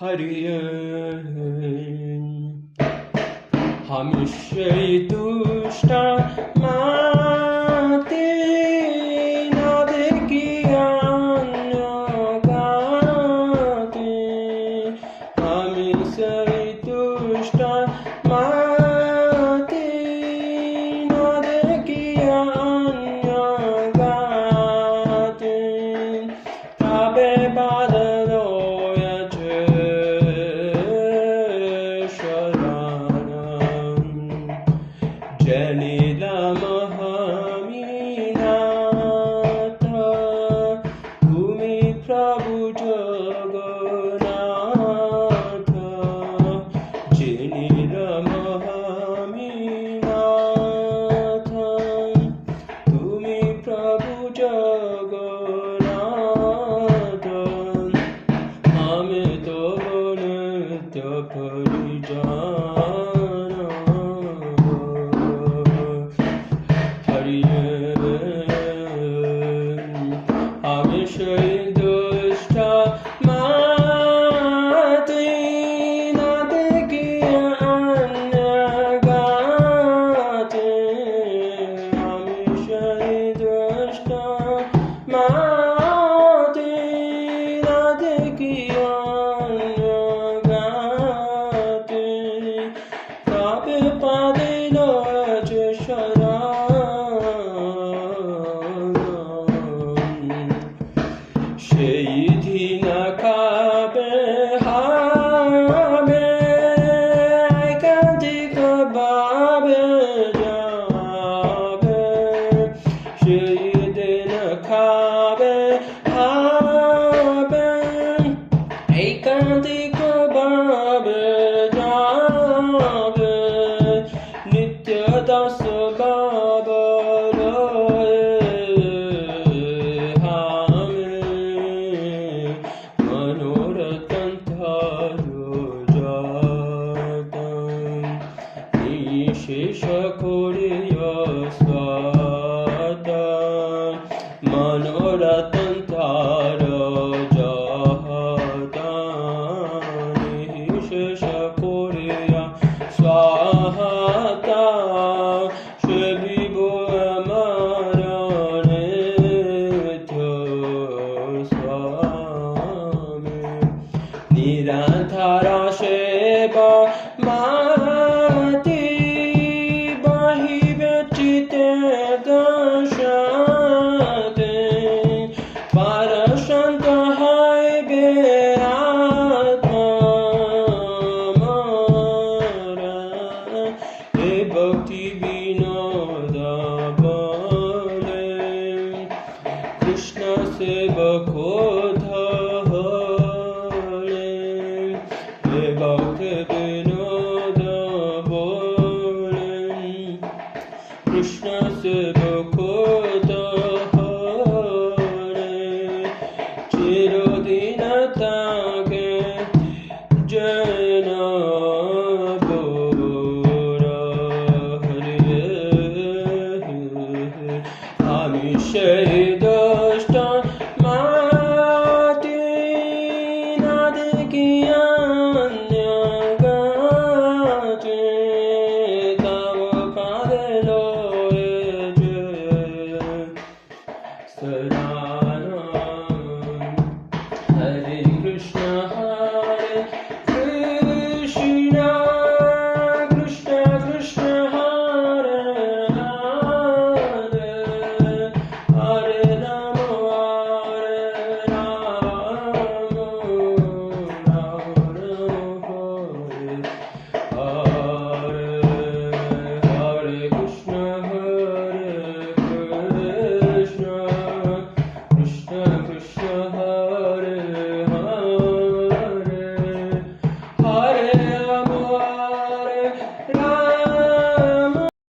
হারিয়ে আমি সেই দুষ্টা মাতে না দেখি অন্য গাতে আমি সেই দুষ্টা মাতে না দেখি অন্য গাতে তবে বাদল হয়েছে জেনিলাম আমি নাথ তুমি প্রভু জগন্নাথ জেনিলাম আমি নাথ তুমি প্রভু জগন্নাথ আমি তো নিত্য পরিজন আমি সেই দুষ্টা মাতে না দেখি অন্য গাতে আমি সেই দুষ্টা মাতে না দেখি অন্য গাতে তবে পাদিল আছে সদা সেই দিন খাবে হাবে একান্তিক ভাবে যাবে সেই দিন খাবে হাবে একান্তিক ভাবে যাবে নিত্য দাস বাবার শেষ করিয়া স্বাদ মনোরতন তার জহদানি শেষ করিয়া স্বাহতা সে বিব আমার নিত্য স্বামী নিরাধার সেবা মাতি বাহিবে চিতে দশাতে পারশান্ত হইবে আত্মা এ ভক্তি বিনোদ বলে কৃষ্ণ সেবক ধরে এ ভক্তি বিনোদ বলে কৃষ্ণ সেবক ধরে চিরদিন তাকে যেন আমি সেই দুষ্ট মাটি না দেখি অন্য গাতে তব পাদে লয়েছে সদানন্দ হরে কৃষ্ণ কৃষ্ণ কৃষ্ণ কৃষ্ণ হরে হরে হরে রাম রাম হরে হরে কৃষ্ণ কৃষ্ণ কৃষ্ণ